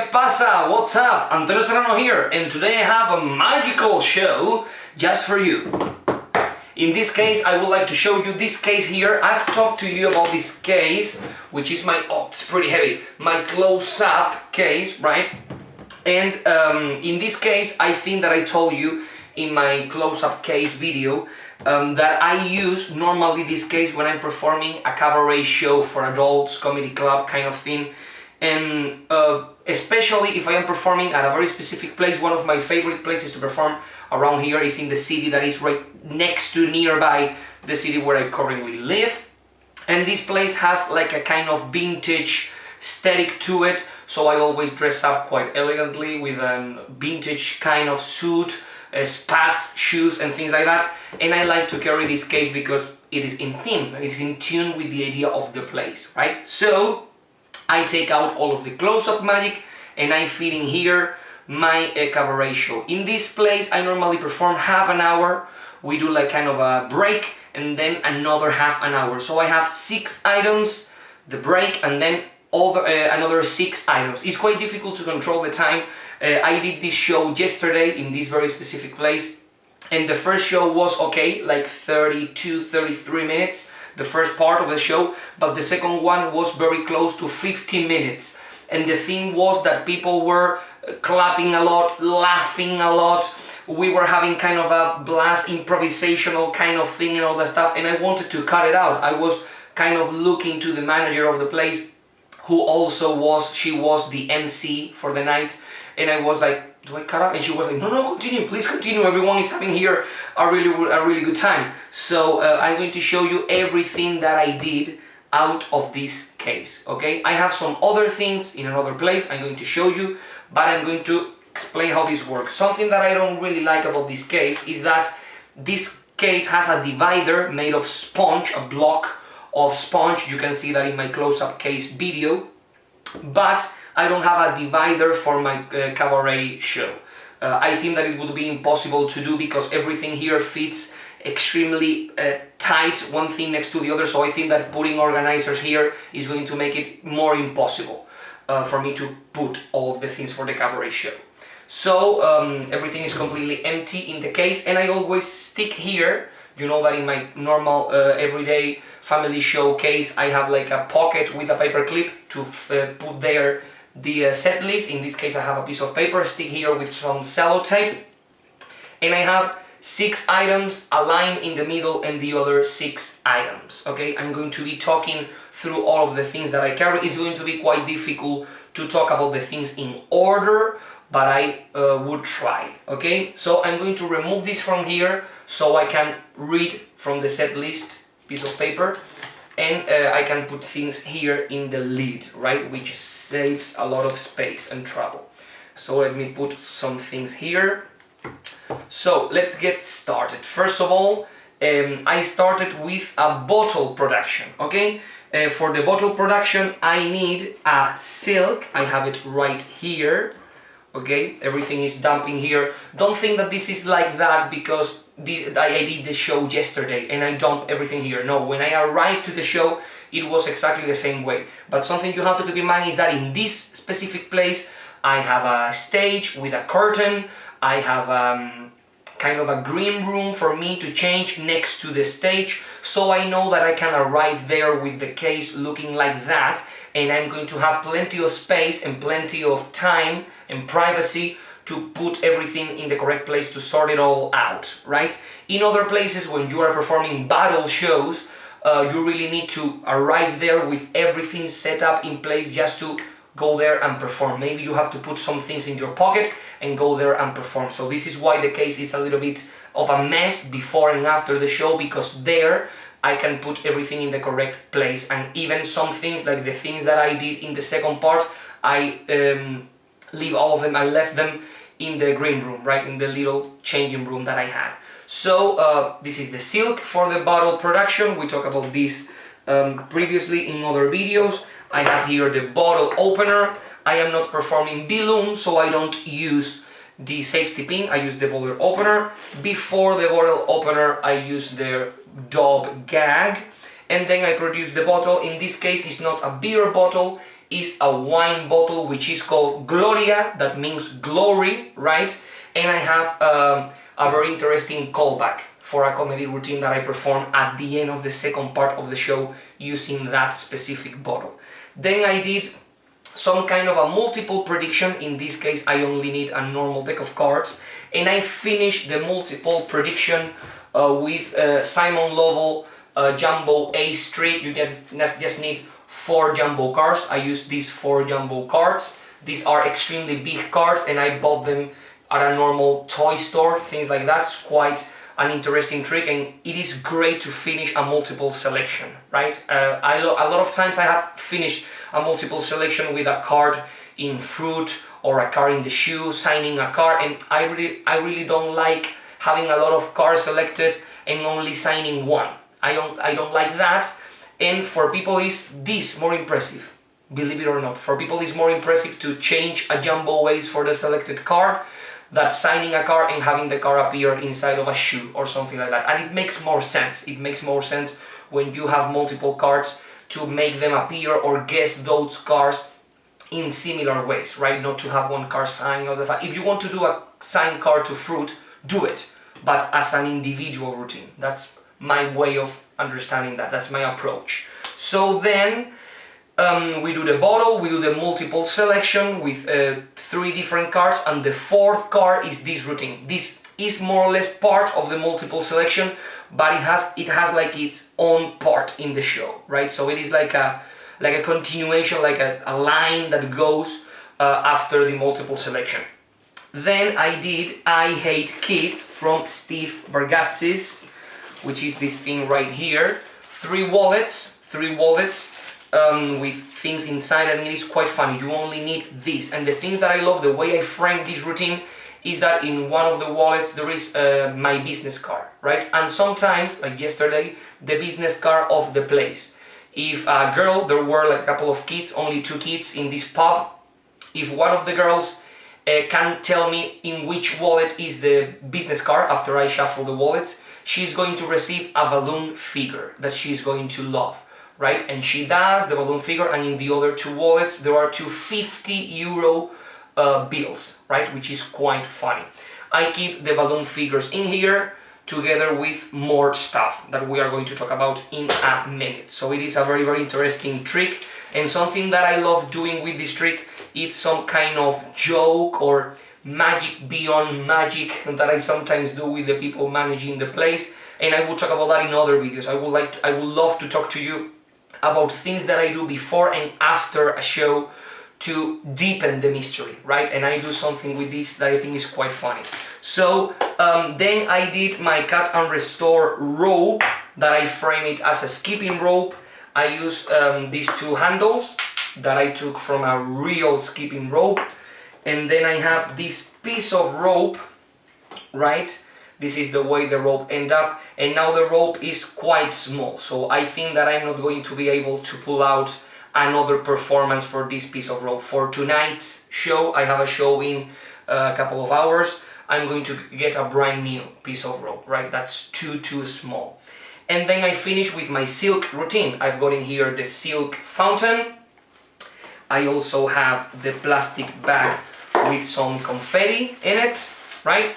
¿Qué pasa? What's up? Antonio Serrano here, and today I have a magical show just for you. In this case, I would like to show you this case here. I've talked to you about this case, which is my, oh, it's pretty heavy, my close-up case, right? And in this case, I think that I told you in my close-up case video that I use normally this case when I'm performing a cabaret show for adults, comedy club kind of thing. And especially if I am performing at a very specific place. One of my favorite places to perform around here is in the city that is right next to, nearby the city where I currently live. And this place has like a kind of vintage aesthetic to it, so I always dress up quite elegantly with a vintage kind of suit, spats, shoes and things like that. And I like to carry this case because it is in theme, it is in tune with the idea of the place, right? So I take out all of the close-up magic and I fit in here my cabaret show. In this place I normally perform half an hour, we do like kind of a break and then another half an hour. So I have 6 items, the break, and then another 6 items. It's quite difficult to control the time. I did this show yesterday in this very specific place, and the first show was okay, like 32-33 minutes, the first part of the show, but the second one was very close to 50 minutes. And the thing was that people were clapping a lot, laughing a lot. We were having kind of a blast, improvisational kind of thing and all that stuff, and I wanted to cut it out. I was kind of looking to the manager of the place, who also was, she was the MC for the night, and I was like, do I cut out? And she was like, no, continue, please continue, everyone is having here a really good time. So I'm going to show you everything that I did out of this case, okay? I have some other things in another place I'm going to show you, but I'm going to explain how this works. Something that I don't really like about this case is that this case has a divider made of sponge, a block of sponge. You can see that in my close-up case video, but I don't have a divider for my cabaret show. I think that it would be impossible to do because everything here fits extremely tight, one thing next to the other, so I think that putting organizers here is going to make it more impossible for me to put all of the things for the cabaret show. So everything is completely empty in the case, and I always stick here. You know that in my normal everyday family show case I have like a pocket with a paper clip to put there the set list. In this case I have a piece of paper, stick here with some sellotape, and I have 6 items, a line in the middle and the other 6 items, okay? I'm going to be talking through all of the things that I carry. It's going to be quite difficult to talk about the things in order, but I would try, okay? So I'm going to remove this from here so I can read from the set list piece of paper, and I can put things here in the lid, right? Which saves a lot of space and trouble. So let me put some things here. So let's get started. First of all, I started with a bottle production, okay? For the bottle production I need a silk. I have it right here. Okay, everything is dumping here. Don't think that this is like that because I did the show yesterday and I dumped everything here. No, when I arrived to the show, it was exactly the same way. But something you have to keep in mind is that in this specific place, I have a stage with a curtain. I have kind of a green room for me to change next to the stage, so I know that I can arrive there with the case looking like that, and I'm going to have plenty of space and plenty of time and privacy to put everything in the correct place to sort it all out, right? In other places, when you are performing battle shows, you really need to arrive there with everything set up in place just to go there and perform. Maybe you have to put some things in your pocket and go there and perform. So this is why the case is a little bit of a mess before and after the show, because there I can put everything in the correct place, and even some things like the things that I did in the second part, I leave all of them, I left them in the green room, right, in the little changing room that I had. So this is the silk for the bottle production. We talked about this previously in other videos. I have here the bottle opener. I am not performing balloon, so I don't use the safety pin, I use the bottle opener. Before the bottle opener, I use the dog gag, and then I produce the bottle. In this case, it's not a beer bottle, is a wine bottle which is called Gloria, that means glory, right? And I have a very interesting callback for a comedy routine that I perform at the end of the second part of the show using that specific bottle. Then I did some kind of a multiple prediction. In this case I only need a normal deck of cards, and I finished the multiple prediction with Simon Lovell Jumbo Ace trick. You just need 4 jumbo cards. I use these 4 jumbo cards. These are extremely big cards and I bought them at a normal toy store, things like that. It's quite an interesting trick, and it is great to finish a multiple selection, right? A lot of times I have finished a multiple selection with a card in fruit or a card in the shoe, signing a card, and I really don't like having a lot of cards selected and only signing one. I don't like that, and for people is this more impressive, believe it or not. For people it's more impressive to change a jumbo ace for the selected card than signing a card and having the card appear inside of a shoe or something like that. And it makes more sense. It makes more sense when you have multiple cards to make them appear or guess those cards in similar ways, right? Not to have one card signed. If you want to do a signed card to fruit, do it, but as an individual routine. That's my way of understanding that. That's my approach. So then we do the bottle, we do the multiple selection with 3 different cards, and the 4th card is this routine. This is more or less part of the multiple selection, but it has like its own part in the show, right? So it is like a continuation, like a line that goes after the multiple selection. Then I did I Hate Kids from Steve Bargatze's, which is this thing right here. 3 wallets with things inside, and it is quite funny. You only need this, and the things that I love, the way I frame this routine, is that in one of the wallets there is my business card, right? And sometimes, like yesterday, the business card of the place. If a girl, there were like a couple of kids, only 2 kids in this pub, if one of the girls can tell me in which wallet is the business card after I shuffle the wallets, she's going to receive a balloon figure that she's going to love, right? And she does the balloon figure, and in the other 2 wallets there are 2 €50 bills, right? Which is quite funny. I keep the balloon figures in here together with more stuff that we are going to talk about in a minute. So it is a very, very interesting trick, and something that I love doing with this trick, it's some kind of joke or magic beyond magic that I sometimes do with the people managing the place, and I will talk about that in other videos. I would love to talk to you about things that I do before and after a show to deepen the mystery, right? And I do something with this that I think is quite funny. So then I did my cut and restore rope, that I frame it as a skipping rope. I use these 2 handles that I took from a real skipping rope, and then I have this piece of rope, right? This is the way the rope ended up, and now the rope is quite small, so I think that I'm not going to be able to pull out another performance for this piece of rope. For tonight's show, I have a show in a couple of hours, I'm going to get a brand new piece of rope, right? That's too small. And then I finish with my silk routine. I've got in here the silk fountain. I also have the plastic bag with some confetti in it, right?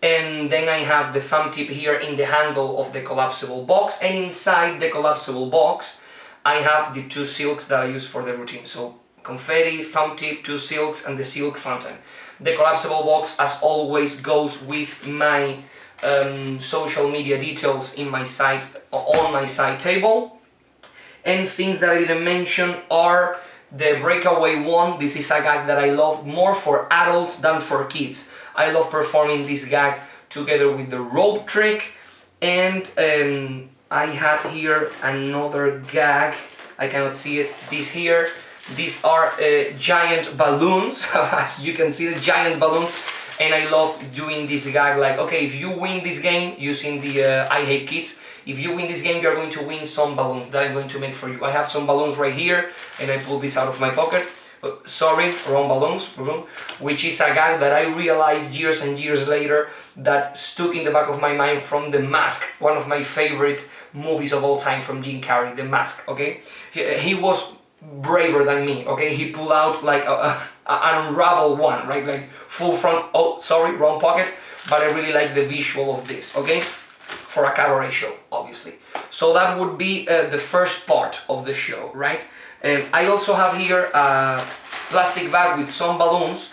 And then I have the thumb tip here in the handle of the collapsible box, and inside the collapsible box I have the 2 silks that I use for the routine. So confetti, thumb tip, 2 silks, and the silk fountain. The collapsible box, as always, goes with my social media details in my site, on my side table. And things that I didn't mention are the breakaway one. This is a gag that I love more for adults than for kids. I love performing this gag together with the rope trick, and I had here another gag. I cannot see it. This here. These are giant balloons. As you can see, the giant balloons. And I love doing this gag like, okay, if you win this game using the I Hate Kids, if you win this game, you're going to win some balloons that I'm going to make for you. I have some balloons right here, and I pull this out of my pocket. Sorry, wrong balloons, which is a gag that I realized years and years later that stuck in the back of my mind from The Mask, one of my favorite movies of all time from Jim Carrey, The Mask, okay? He was braver than me, okay? He pulled out like an unraveled one, right? Like full front, oh, sorry, wrong pocket, but I really like the visual of this, okay? For a cabaret show, obviously. So that would be the first part of the show, right? I also have here a plastic bag with some balloons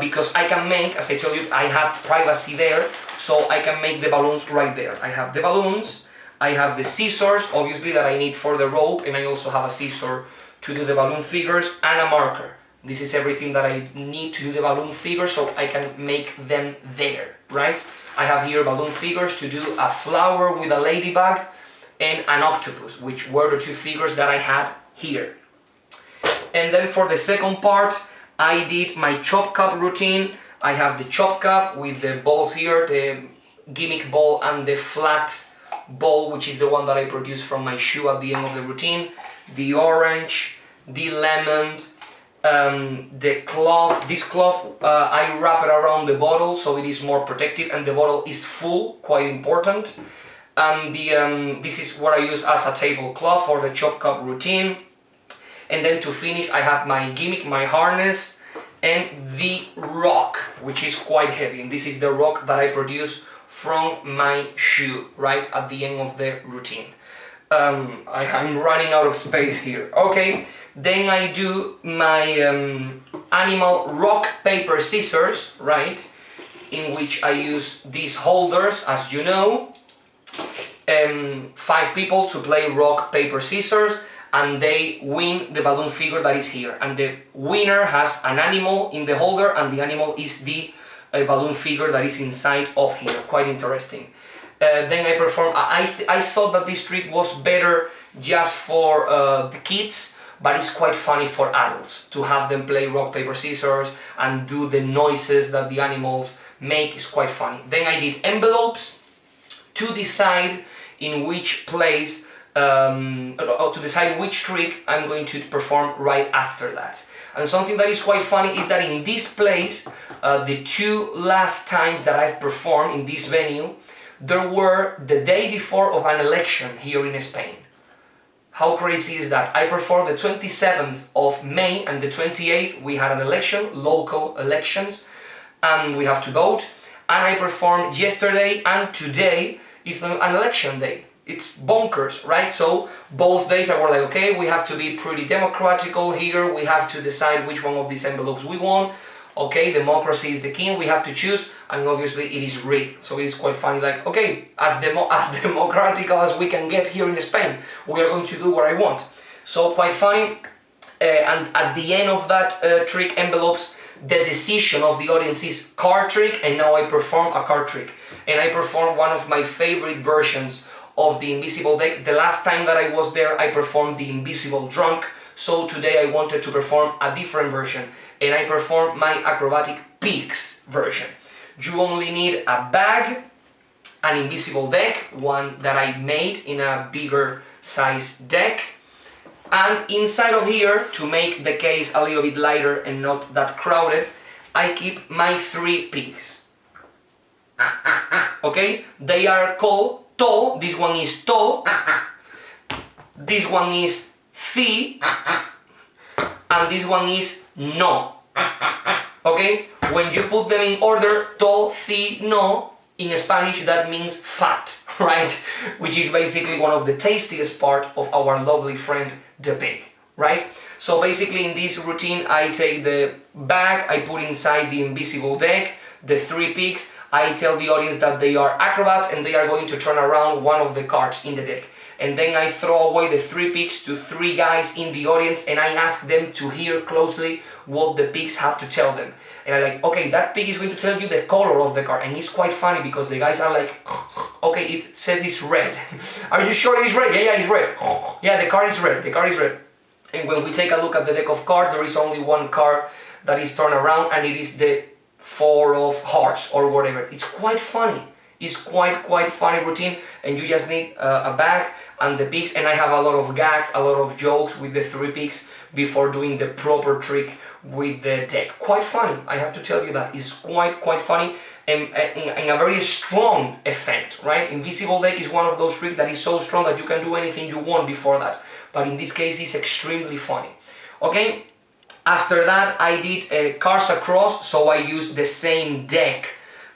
because I can make, as I told you, I have privacy there, so I can make the balloons right there. I have the balloons, I have the scissors, obviously, that I need for the rope, and I also have a scissor to do the balloon figures and a marker. This is everything that I need to do the balloon figures, so I can make them there, right? I have here balloon figures to do a flower with a ladybug and an octopus, which were the two figures that I had here. And then for the second part, I did my chop cup routine. I have the chop cup with the balls here, the gimmick ball and the flat ball, which is the one that I produced from my shoe at the end of the routine. The orange, the lemon, the cloth. This cloth I wrap it around the bottle so it is more protective and the bottle is full, quite important. And this is what I use as a tablecloth for the chop cup routine. And then to finish, I have my gimmick, my harness, and the rock, which is quite heavy. And this is the rock that I produce from my shoe, right at the end of the routine. I'm running out of space here. Okay, then I do my animal rock, paper, scissors, right? In which I use these holders, as you know. 5 people to play rock, paper, scissors, and they win the balloon figure that is here. And the winner has an animal in the holder, and the animal is the balloon figure that is inside of here. Quite interesting. Then I perform. I thought that this trick was better just for the kids, but it's quite funny for adults to have them play rock, paper, scissors and do the noises that the animals make. Is quite funny. Then I did envelopes to decide in which place, to decide which trick I'm going to perform right after that. And something that is quite funny is that in this place, the 2 last times that I've performed in this venue, there were the day before of an election here in Spain. How crazy is that? I performed the 27th of May and the 28th we had an election, local elections, and we have to vote. And I performed yesterday and today is an election day. It's bonkers, right? So both days I were like, okay, we have to be pretty democratical here. We have to decide which one of these envelopes we want. Okay, democracy is the king. We have to choose, and obviously it is rigged. So it is quite funny. Like, okay, as democratical as we can get here in Spain, we are going to do what I want. So quite funny. And at the end of that trick envelopes, the decision of the audience is card trick, and now I perform a card trick. And I perform one of my favorite versions of the invisible deck. The last time that I was there, I performed the invisible drunk. So today I wanted to perform a different version, and I performed my acrobatic pigs version. You only need a bag, an invisible deck, one that I made in a bigger size deck, and inside of here, to make the case a little bit lighter and not that crowded, I keep my 3 pigs. Okay, they are called To. This one is To, this one is Fi, and this one is No. Okay, when you put them in order, To, Fi, No, in Spanish that means fat, right? Which is basically one of the tastiest part of our lovely friend the pig, right? So basically in this routine I take the bag, I put inside the invisible deck, the 3 pigs, I tell the audience that they are acrobats and they are going to turn around one of the cards in the deck. And then I throw away the 3 pigs to 3 guys in the audience, and I ask them to hear closely what the pigs have to tell them. And I'm like, okay, that pig is going to tell you the color of the card. And it's quite funny because the guys are like, okay, it says it's red. Are you sure it's red? Yeah, it's red. Yeah, the card is red, the card is red. And when we take a look at the deck of cards, there is only one card that is turned around, and it is the 4 of hearts or whatever. It's quite funny. It's quite funny routine, and you just need a bag and the pigs, and I have a lot of gags, a lot of jokes with the 3 pigs before doing the proper trick with the deck. Quite funny, I have to tell you that. It's quite funny and a very strong effect, right? Invisible deck is one of those tricks that is so strong that you can do anything you want before that, but in this case it's extremely funny. Okay, after that I did cards across, so I used the same deck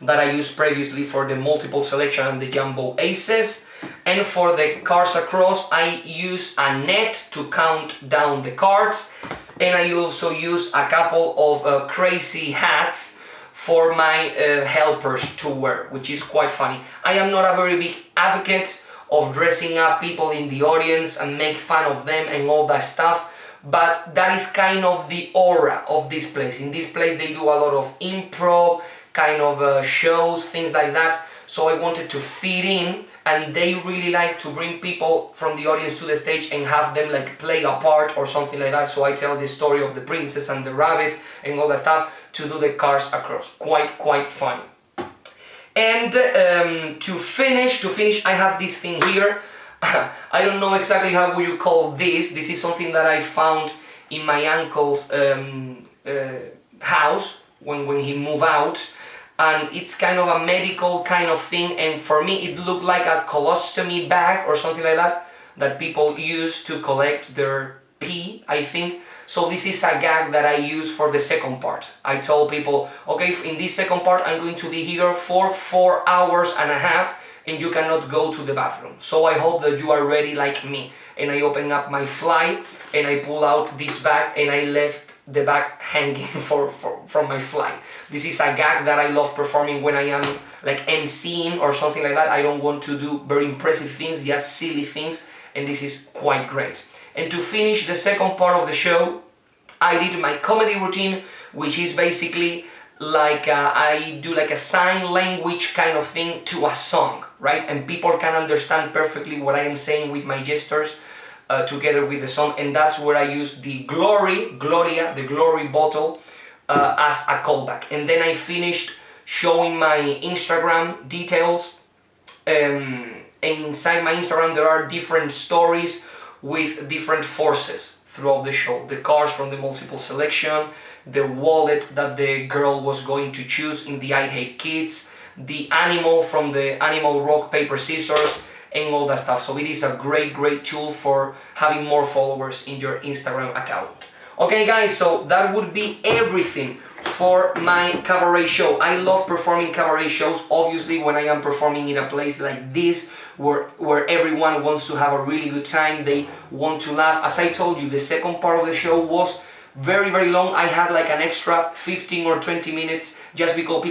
that I used previously for the multiple selection and the jumbo aces. And for the cards across, I use a net to count down the cards, and I also use a couple of crazy hats for my helpers to wear, which is quite funny. I am not a very big advocate of dressing up people in the audience and make fun of them and all that stuff, but that is kind of the aura of this place. In this place they do a lot of improv, kind of shows, things like that. So I wanted to fit in, and they really like to bring people from the audience to the stage and have them like play a part or something like that. So I tell the story of the princess and the rabbit and all that stuff to do the cards across. Quite funny. And to finish, I have this thing here. I don't know exactly how would you call this. This is something that I found in my uncle's house when he moved out. And it's kind of a medical kind of thing, and for me it looked like a colostomy bag or something like that people use to collect their pee, I think. So this is a gag that I use for the second part. I told people, okay, in this second part I'm going to be here for 4 hours and a half and you cannot go to the bathroom. So I hope that you are ready like me. And I open up my fly and I pull out this bag and I left the bag hanging from my fly. This is a gag that I love performing when I am like emceeing or something like that. I don't want to do very impressive things, just silly things, and this is quite great. And to finish the second part of the show, I did my comedy routine, which is basically like I do like a sign language kind of thing to a song, right? And people can understand perfectly what I am saying with my gestures together with the song, and that's where I use the Gloria, the Glory bottle as a callback. And then I finished showing my Instagram details, and inside my Instagram there are different stories with different forces throughout the show. The cards from the multiple selection, the wallet that the girl was going to choose in the I Hate Kids, the animal from the Animal Rock Paper Scissors, and all that stuff. So it is a great tool for having more followers in your Instagram account. Okay guys, so that would be everything for my cabaret show. I love performing cabaret shows, obviously when I am performing in a place like this where everyone wants to have a really good time, they want to laugh. As I told you, the second part of the show was very long. I had like an extra 15 or 20 minutes just because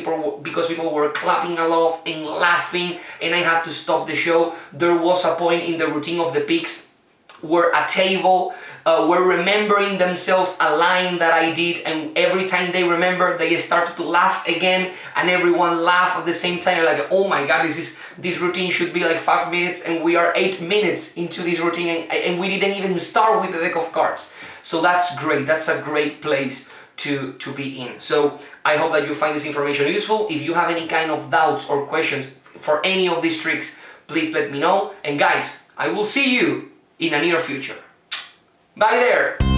people were clapping a lot and laughing, and I had to stop the show. There was a point in the routine of the pigs where a table were remembering themselves a line that I did, and every time they remember they started to laugh again, and everyone laughed at the same time. Like, oh my god, this routine should be like 5 minutes and we are 8 minutes into this routine, and we didn't even start with the deck of cards. So that's great. That's a great place to be in. So I hope that you find this information useful. If you have any kind of doubts or questions for any of these tricks, please let me know. And guys, I will see you in a near future. Bye there!